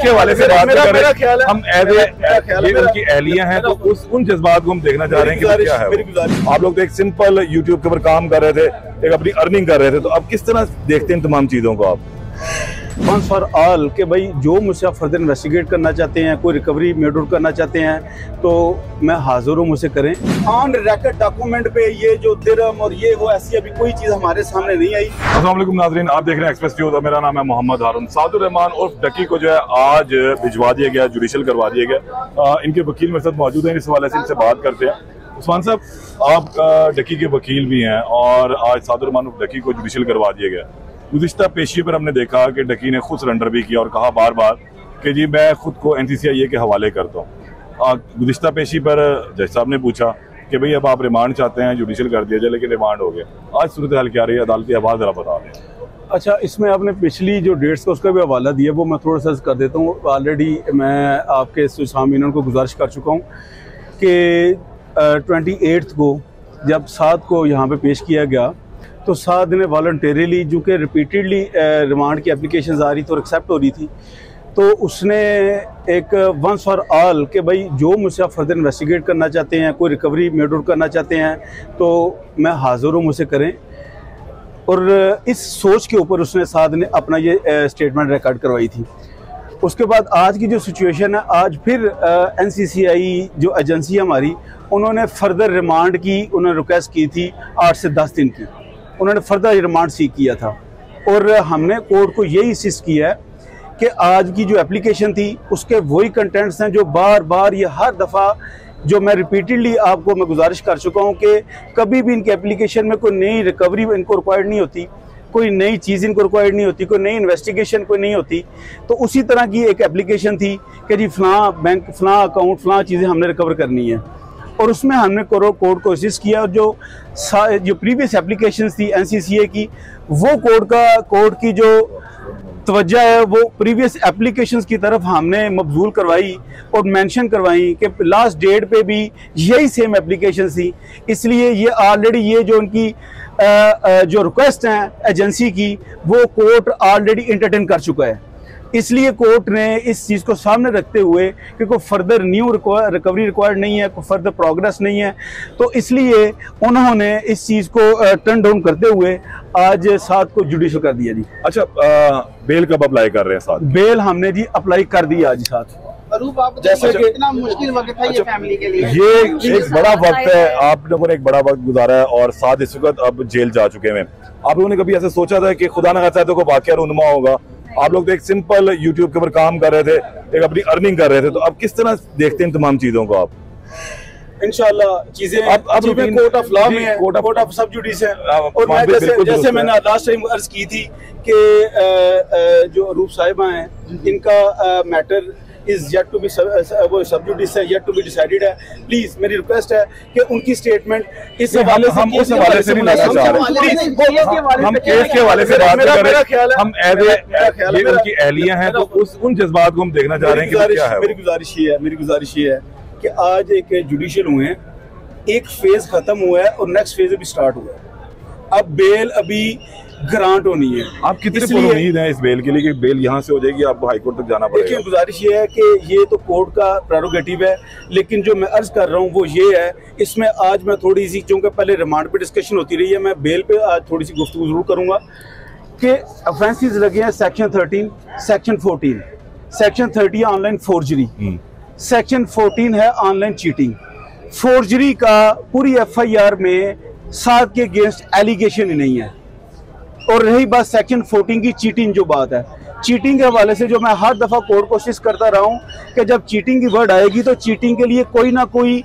के हवाले से बात कर रहे हैं, हम ये उनकी एहलियां हैं, तो उन जज्बात को हम देखना चाह रहे हैं कि क्या है। आप लोग तो एक सिंपल यूट्यूब के ऊपर काम कर रहे थे, एक अपनी अर्निंग कर रहे थे, तो अब किस तरह देखते हैं तमाम चीजों को आप? वंस फॉर ऑल कि भाई जो मुझसे फर्दर इन्वेस्टिगेट करना चाहते हैं, कोई रिकवरी मेड आउट करना चाहते हैं, तो मैं हाजिर हूँ, मुझसे करें। ऑन रिकॉर्ड डॉक्यूमेंट पे ये जो दिरहम और ये वो ऐसी अभी कोई चीज़ हमारे सामने नहीं आई। अस्सलाम वालेकुम नाज़रीन, आप देख रहे हैं एक्सप्रेस न्यूज़ और मेरा नाम है मोहम्मद हारून। सादुर रहमान उर्फ डकी को जो है आज भिजवा दिया गया, जुडिशल करवा दिया गया। इनके वकील मेरे साथ मौजूद हैं, इस हवाले से इनसे बात करते हैं। उस्मान साहब, आप डकी के वकील भी हैं और आज सादुर रहमान उर्फ डकी को जुडिशल करवा दिया गया। गुज़िश्ता पेशी पर हमने देखा कि डकी ने खुद सरेंडर भी किया और कहा बार बार कि जी मैं खुद को NCCIA के हवाले करता हूँ। गुज़िश्ता पेशी पर जज साहब ने पूछा कि भाई अब आप रिमांड चाहते हैं, जुडिशल कर दिया जाए, लेकिन रिमांड हो गया। आज सूरत हाल क्या रही है, अदालती आवाज़ ज़रा बता दें। अच्छा, इसमें आपने पिछली जो डेट्स का उसका भी हवाला दिया, वो मैं थोड़ा सा कर देता हूँ। ऑलरेडी मैं आपके सामीन को गुजारिश कर चुका हूँ कि 28 को जब 7 को यहाँ पे पेश किया गया, तो 7 ने वॉलंटरीली, जो कि रिपीटेडली रिमांड की एप्लीकेशंस आ रही थी और एक्सेप्ट हो रही थी, तो उसने एक वंस फॉर ऑल कि भाई जो मुझसे फर्दर इन्वेस्टिगेट करना चाहते हैं, कोई रिकवरी मेड आउट करना चाहते हैं, तो मैं हाजिर हूँ, मुझसे करें। और इस सोच के ऊपर उसने 7 ने अपना ये स्टेटमेंट रिकॉर्ड करवाई थी। उसके बाद आज की जो सिचुएशन है, आज फिर NCCI जो एजेंसी हमारी, उन्होंने फर्दर रिमांड की, उन्होंने रिक्वेस्ट की थी 8 से 10 दिन की, उन्होंने फर्दर रिमांड सीख किया था। और हमने कोर्ट को यही इंसिस्ट किया है कि आज की जो एप्लीकेशन थी उसके वही कंटेंट्स हैं जो बार बार, ये हर दफ़ा जो मैं रिपीटेडली आपको मैं गुजारिश कर चुका हूँ कि कभी भी इनके एप्लीकेशन में कोई नई रिकवरी इनको रिक्वायर्ड नहीं होती, कोई नई चीज़ इनको रिक्वायर्ड नहीं होती, कोई नई इन्वेस्टिगेशन कोई नहीं होती। तो उसी तरह की एक एप्लीकेशन थी कि जी फ़लाँ बैंक, फ़लाँ अकाउंट, फ़लाँ चीज़ें हमने रिकवर करनी है, और उसमें हमने कोर्ट को कोशिश किया। और जो प्रीवियस एप्लीकेशंस थी NCCA की, वो कोर्ट की जो तवज्जो है वो प्रीवियस एप्लीकेशंस की तरफ हमने मबजूल करवाई और मेंशन करवाई कि लास्ट डेट पे भी यही सेम एप्लीकेशंस थी। इसलिए ये ऑलरेडी ये जो उनकी जो रिक्वेस्ट हैं एजेंसी की, वो कोर्ट ऑलरेडी इंटरटेन कर चुका है। इसलिए कोर्ट ने इस चीज़ को सामने रखते हुए कि कोई फर्दर न्यू रिकवरी रिक्वायर्ड नहीं है, कोई फर्दर प्रोग्रेस नहीं है, तो इसलिए उन्होंने इस चीज़ को टर्न डाउन करते हुए आज 7 को जुडिशल कर दिया जी। अच्छा, बेल कब अप्लाई कर रहे हैं? 7 बेल हमने जी अप्लाई कर दिया आज 7। जैसे कि इतना मुश्किल वक्त है ये फैमिली के लिए, ये एक बड़ा वक्त है, आप लोगों ने एक बड़ा वक्त गुजारा है और 7 इस वक्त अब जेल जा चुके हैं। आप लोगों ने कभी ऐसे सोचा था कि खुदा न खास्ता कोई वाकया रूनुमा होगा? आप लोग तो एक सिंपल यूट्यूब के ऊपर काम कर रहे थे, एक अपनी अर्निंग कर रहे थे, तो अब किस तरह देखते हैं तमाम चीजों को आप? इंशाल्लाह चीजें अब कोर्ट ऑफ लॉ में है, कोर्ट ऑफ सब जुडिस है। और मैं जैसे मैंने लास्ट टाइम अर्ज की थी कि जो रूप साहिबा हैं, इनका matter is yet to be, वो सब जुडिस है, येट टू बी डिसाइडेड है। प्लीज मेरी रिक्वेस्ट है कि उनकी स्टेटमेंट इस हवाले से, हम उस हवाले से नहीं लाना चाह रहे, हम केस के हवाले से बात कर रहे हैं। हम ये उनकी एहलियां हैं, तो उन जज्बात को हम देखना चाह रहे हैं कि क्या है। मेरी गुजारिश ये है कि आज एक जुडिशियल हुए हैं, एक फेज खत्म हुआ है और नेक्स्ट फेज अभी स्टार्ट हुआ है। अब बेल अभी ग्रांट होनी है। आप कितनी उम्मीद है इस बेल के लिए कि बेल यहाँ से हो जाएगी, आपको हाई कोर्ट तक जाना पड़ेगा? देखिए, गुजारिश ये है कि ये तो कोर्ट का प्रेरोगेटिव है, लेकिन जो मैं अर्ज कर रहा हूँ वो ये है, इसमें आज मैं थोड़ी सी, क्योंकि पहले रिमांड पे डिस्कशन होती रही है, मैं बेल पे आज थोड़ी सी गुफ्तगू जरूर करूँगा कि ऑफेंसेस लगे हैं section 13, section 14। Section 30 online forgery, section 14 है ऑनलाइन चीटिंग। फोर्जरी का पूरी FIR में 7 के अगेंस्ट एलिगेशन ही नहीं है। और रही बात सेक्शन 14 की, चीटिंग जो बात है, चीटिंग के हवाले से जो मैं हर दफ़ा कोर्ट कोशिश करता रहा हूँ कि जब चीटिंग की वर्ड आएगी तो चीटिंग के लिए कोई ना कोई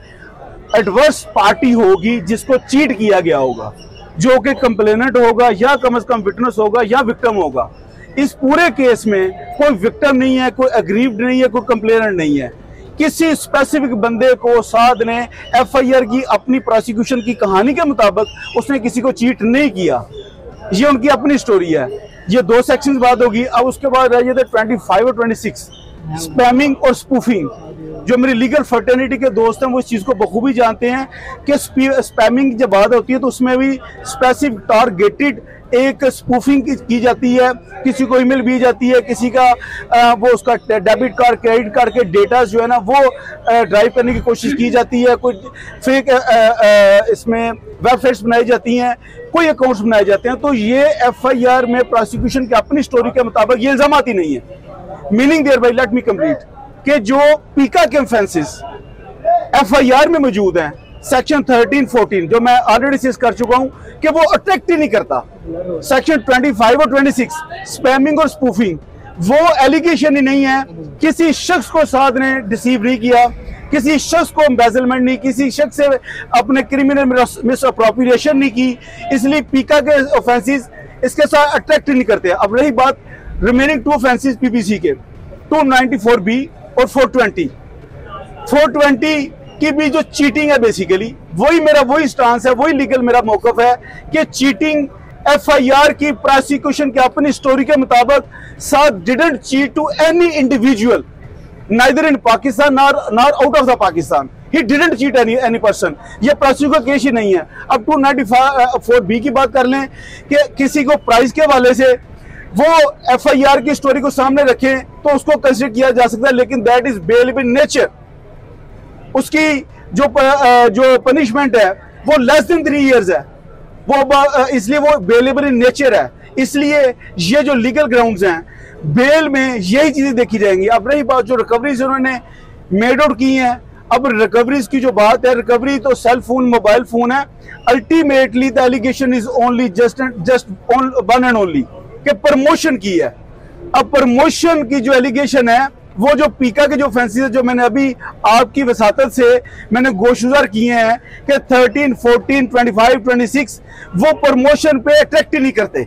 एडवर्स पार्टी होगी जिसको चीट किया गया होगा, जो कि कंप्लेनेंट होगा या कम से कम विटनेस होगा या विक्टिम होगा। इस पूरे केस में कोई विक्टिम नहीं है, कोई अग्रीव्ड नहीं है, कोई कंप्लेनेंट नहीं है। किसी स्पेसिफिक बंदे को 7 ने FIR की अपनी प्रोसिक्यूशन की कहानी के मुताबिक उसने किसी को चीट नहीं किया। ये उनकी अपनी स्टोरी है। ये 2 सेक्शंस बात होगी। अब उसके बाद रह जाते 25 और 26, स्पैमिंग और स्पूफिंग। जो मेरी लीगल फर्टर्निटी के दोस्त हैं वो इस चीज़ को बखूबी जानते हैं कि स्पैमिंग जब बात होती है तो उसमें भी स्पेसिफिक टारगेटेड एक स्पूफिंग की जाती है, किसी को ईमेल भेजी जाती है, किसी का वो उसका डेबिट कार्ड क्रेडिट कार्ड के डेटा जो है ना वो ड्राइव करने की कोशिश की जाती है, कोई फेक इसमें वेबसाइट्स बनाई जाती हैं, कोई अकाउंट्स बनाए जाते हैं। तो ये एफआईआर में प्रोसिक्यूशन की अपनी स्टोरी के मुताबिक ये इल्जाम ही नहीं है। Meaning thereby let me complete कि जो पीका के ऑफेंसेस एफआईआर में मौजूद हैं सेक्शन 13-14 जो मैं ऑलरेडी डिस्कस कर चुका हूं कि वो अट्रैक्ट ही नहीं करता। सेक्शन 25 और 26 स्पैमिंग और स्पूफिंग वो एलिगेशन ही नहीं है। किसी शख्स को साध ने डिसीव नहीं किया, किसी शख्स को एम्बेजलमेंट नहीं, किसी शख्स से अपने क्रिमिनल मिस अप्रोप्रिएशन नहीं की, इसलिए पीका के ऑफेंसेस इसके साथ अट्रैक्ट नहीं करते। अब रही बात रिमेनिंग 2 ऑफेंसेस पीपीसी के 294B और 420 की भी जो चीटिंग है बेसिकली वही स्टांस है, वही लीगल मेरा मौकफ है कि चीटिंग एफआईआर की प्रोसिक्यूशन के अपनी स्टोरी के मुताबिक साथ didn't cheat to any individual neither in Pakistan nor out of the Pakistan, he didn't cheat any person. ये प्रोसिक्यूशन केस ही नहीं है। अब 294B की बात कर लें कि किसी को प्राइस के हवाले से वो एफआईआर की स्टोरी को सामने रखें तो उसको कंसिडर किया जा सकता है, लेकिन that is bailable in nature. उसकी जो पनिशमेंट है वो लेस देन 3 इयर्स है, वो इसलिए वो बेलेबल इन नेचर है। इसलिए ये जो लीगल ग्राउंड्स हैं बेल में यही चीजें देखी जाएंगी। अब रही बात जो रिकवरीज उन्होंने मेड आउट की हैं, अब रिकवरीज की जो बात है, रिकवरी तो सेल फोन मोबाइल फोन है। Ultimately the allegation is only just one and only कि प्रमोशन की है। अब प्रमोशन की जो एलिगेशन है वो जो पीका के जो ऑफेंसेस है जो मैंने अभी आपकी वसातत से मैंने गोशुजार किए हैं कि 13, 14, 25, 26 वो प्रमोशन पे अट्रैक्ट नहीं करते,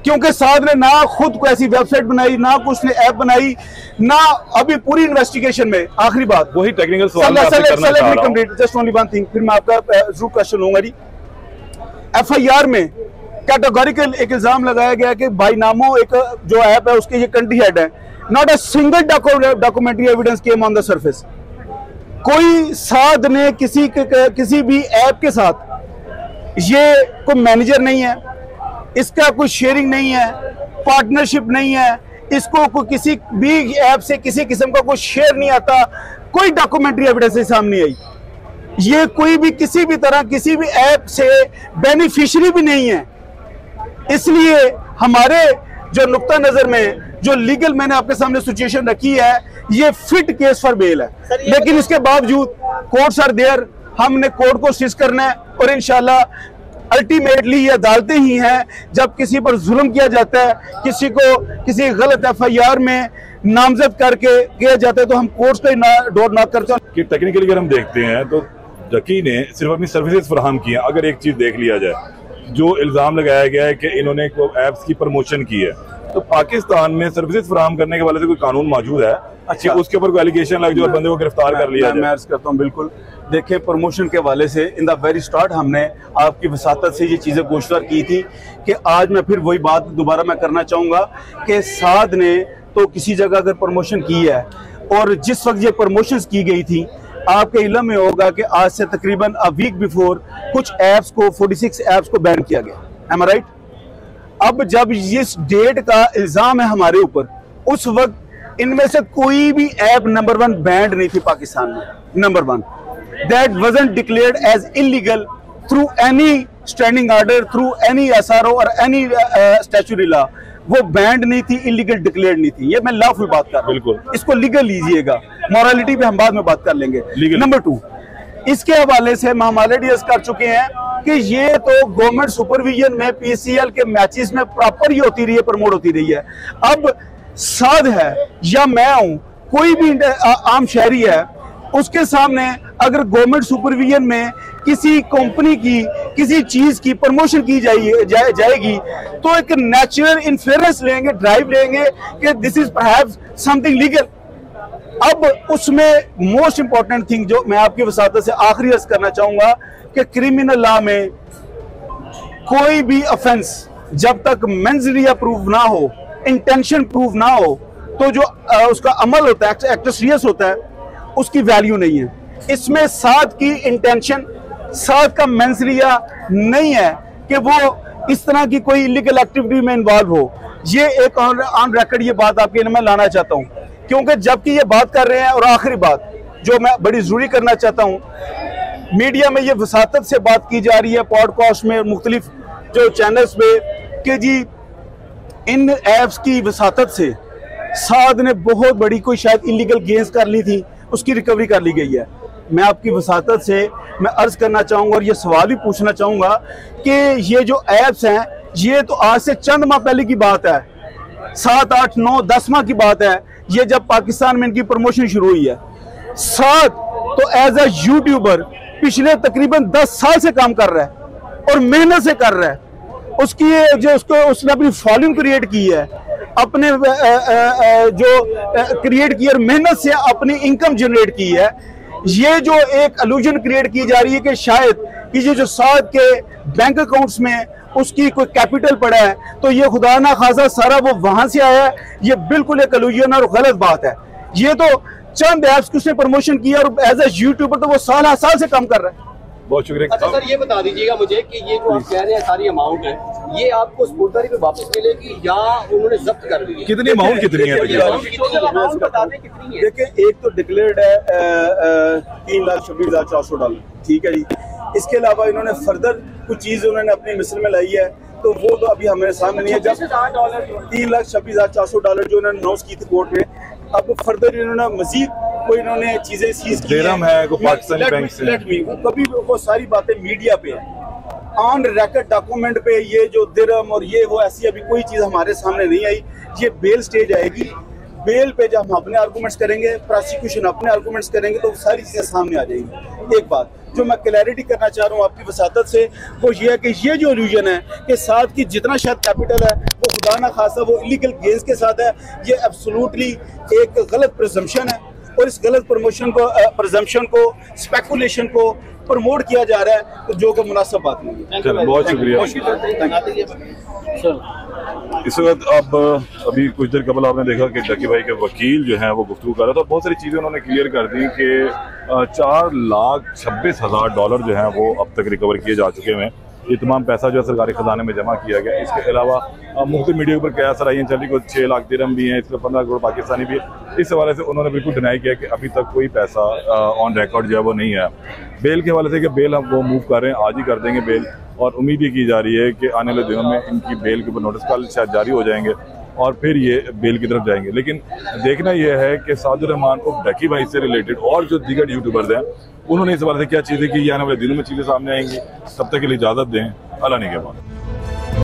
क्योंकि साथ ने ना खुद को ऐसी वेबसाइट बनाई, ना कुछ ने ऐप बनाई, ना अभी पूरी इन्वेस्टिगेशन में। आखिरी बात वही technical just only one thing, फिर मैं आपका जरूर क्वेश्चन लूंगा जी। एफआईआर में कैटेगोरिकल एक इल्जाम लगाया गया कि बाईनामो एक जो ऐप है उसके ये कंट्री हेड है। Not a single documentary evidence came on the surface. कोई साध ने किसी भी ऐप के साथ ये कोई मैनेजर नहीं है, इसका कोई शेयरिंग नहीं है, पार्टनरशिप नहीं है, इसको कोई किसी भी ऐप से किसी किस्म का कोई शेयर नहीं आता, कोई डॉक्यूमेंट्री एविडेंस सामने आई। ये कोई भी किसी भी तरह किसी भी ऐप से बेनिफिशियरी भी नहीं है। इसलिए हमारे जो नुक्ता नजर में जो लीगल मैंने आपके सामने सिचुएशन रखी है ये फिट केस फॉर बेल है, लेकिन इसके बावजूद कोर्ट्स आर देयर, हमने कोर्ट को असिस्ट करना है और इंशाल्लाह अल्टीमेटली ये अदालतें ही हैं जब किसी पर जुल्म किया जाता है, किसी को किसी गलत एफआईआर में नामजद करके किया जाता है तो हम कोर्ट्स का डोर नॉक करते हैं। कि टेक्निकली अगर हम देखते हैं तो डकी ने सिर्फ अपनी सर्विसेज फराहम की हैं। अगर एक चीज देख लिया जाए जो इल्जाम लगाया गया है कि इन्होंने ऐप्स की प्रमोशन की है, तो पाकिस्तान में सर्विसेज फराहम करने के वाले से कोई कानून मौजूद है अच्छा उसके ऊपर कोई एलिगेशन लग जाए और बंदे को गिरफ्तार कर लिया जाए? मैं अर्ज करता हूँ बिल्कुल। देखिए प्रमोशन के हवाले से इन द वेरी स्टार्ट हमने आपकी वसातत से ये चीज़ें गोशवार की थी कि आज मैं फिर वही बात दोबारा मैं करना चाहूँगा कि साद ने तो किसी जगह अगर प्रमोशन की है और जिस वक्त ये प्रमोशंस की गई थी आपके इल्म में होगा कि आज से तकरीबन अ वीक बिफोर कुछ ऐप्स को 46 ऐप्स को बैन किया गया। एम आई राइट? अब जब इस डेट का इल्जाम है हमारे ऊपर, उस वक्त इनमें से कोई भी ऐप नंबर 1 बैंड नहीं थी पाकिस्तान में। Number 1 that wasn't declared as illegal through any standing order, through any SRO or any statutory law. वो बैंड नहीं थी, इलीगल डिक्लेयर्ड नहीं थी। ये मैं लॉफुल बात कर रहा हूं, बिल्कुल इसको लीगल लीजिएगा, मॉरलिटी पे हम बाद में बात कर लेंगे। नंबर 2 इसके हवाले से हम ऑलरेडी कर चुके हैं कि ये तो गवर्नमेंट सुपरविजन में PCL के मैचेस में प्रॉपर ही होती रही है, प्रमोट होती रही है। अब साद है या मैं हूं, कोई भी आम शहरी है, उसके सामने अगर गवर्नमेंट सुपरविजन में किसी कंपनी की किसी चीज की प्रमोशन की जाएगी तो एक नेचुरल इन्फ्लुएंस लेंगे, ड्राइव लेंगे कि this is perhaps something legal. अब उसमें मोस्ट इंपॉर्टेंट थिंग जो मैं आपकी वसातत से आखिरी अर्ज करना चाहूंगा कि क्रिमिनल लॉ में कोई भी ऑफेंस जब तक मेंजरिया प्रूव ना हो, इंटेंशन प्रूव ना हो, तो जो उसका अमल होता है, एक्ट सीरियस होता है, उसकी वैल्यू नहीं है। इसमें साद की इंटेंशन, साद का मेंजरिया नहीं है कि वो इस तरह की कोई इलीगल एक्टिविटी में इन्वॉल्व हो। ये एक ऑन रिकॉर्ड ये बात आपके मैं लाना चाहता हूँ, क्योंकि जबकि ये बात कर रहे हैं। और आखिरी बात जो मैं बड़ी जरूरी करना चाहता हूँ, मीडिया में ये वसातत से बात की जा रही है, पॉडकास्ट में, मुख्तलिफ जो चैनल्स पे, कि जी इन ऐप्स की वसातत से साद ने बहुत बड़ी कोई शायद इलीगल गेम्स कर ली थी, उसकी रिकवरी कर ली गई है। मैं आपकी वसातत से मैं अर्ज करना चाहूँगा और ये सवाल भी पूछना चाहूँगा कि ये जो ऐप्स हैं, ये तो आज से चंद माह पहले की बात है, 7, 8, 9, 10 माह की बात है, ये जब पाकिस्तान में इनकी प्रमोशन शुरू हुई है। साद तो एज ए यूट्यूबर पिछले तकरीबन 10 साल से काम कर रहा है और मेहनत से कर रहा है। उसकी जो उसने अपनी फॉलोइंग क्रिएट की है, अपने जो क्रिएट की और मेहनत से अपनी इनकम जनरेट की है। ये जो एक इल्यूजन क्रिएट की जा रही है कि शायद कि ये जो साद के बैंक अकाउंट्स में उसकी कोई कैपिटल पड़ा है, तो ये खुदा ना खासा सारा वो वहां से आया है, ये बिल्कुल एक इल्यूजन और गलत बात है। ये तो चंद ऐप्स की उसने प्रमोशन किया और एज ए यूट्यूबर तो वो साल से काम कर रहा है। बहुत शुक्रिया। अच्छा सर, ये बता दीजिएगा मुझे कि ये जो आप कह रहे हैं सारी अमाउंट है, ये आपको स्पूर्दारी पे वापस मिलेगी या उन्होंने जब्त कर ली है? कितनी अमाउंट कितनी है? अमाउंट बता दें कितनी है। देखिए, एक तो डिक्लेयर्ड है $3,26,400, ठीक है जी। इसके अलावा इन्होंने फर्दर कुछ चीज उन्होंने अपनी मिसल में लाई है, तो वो तो अभी हमारे सामने नहीं है। जब $3,26,400 जो उन्होंने अनाउंस की थी कोर्ट में, अब फर्दर इन्होंने मजीद कोई इन्होंने चीजें सीज की है, को पाकिस्तानी बैंक से कभी वो सारी बातें मीडिया पे है, ऑन रिकॉर्ड डॉक्यूमेंट पे ये जो दिरहम और ये वो ऐसी अभी कोई चीज हमारे सामने नहीं आई। ये बेल स्टेज आएगी, बेल पे जब हम अपने आर्गूमेंट्स करेंगे, प्रोसिक्यूशन अपने आर्गूमेंट्स करेंगे, तो सारी चीजें सामने आ जाएंगी। एक बात जो मैं क्लैरिटी करना चाह रहा हूँ आपकी वसातत से, वो ये है कि ये जो इल्यूजन है कि साथ की जितना शायद कैपिटल है वो खुदा ना खासा वो इलीगल गेम्स के साथ है, ये एब्सोल्युटली एक गलत प्रिजम्पशन है। और इस गलत प्रिजम्पशन को स्पेकुलेशन को प्रमोट किया जा रहा है, तो जो कि मुनासिब बात नहीं है। बहुत शुक्रिया। इस वक्त अभी कुछ देर कबल आपने देखा कि डकी भाई के वकील जो हैं वो गुफ्तगू कर रहा था। बहुत सारी चीज़ें उन्होंने क्लियर कर दी कि $4,26,000 जो हैं वो अब तक रिकवर किए जा चुके हैं। ये तमाम पैसा जो है सरकारी खजाने में जमा किया गया। इसके अलावा मुख्तलिफ मीडिया पर क्या सराहियाँ चल रही, कुछ 6 लाख दिरहम भी हैं, इसमें 15 करोड़ पाकिस्तानी भी है। इस हवाले से उन्होंने बिल्कुल डिनाई किया कि अभी तक कोई पैसा ऑन रिकॉर्ड जो है वो नहीं है। बेल के हवाले से कि बेल हम वो मूव कर रहे हैं, आज ही कर देंगे बेल, और उम्मीद ये की जा रही है कि आने वाले दिनों में इनकी बेल के ऊपर नोटिस कल शायद जारी हो जाएंगे और फिर ये बेल की तरफ जाएंगे। लेकिन देखना यह है कि सादुर रहमान को डकी भाई से रिलेटेड और जो दीगर यूट्यूबर्स हैं उन्होंने इस बारे से क्या चीज़ें की, आने वाले दिनों में चीज़ें सामने आएंगी। तब तक के लिए इजाज़त दें। अल्लाह ने के बाद।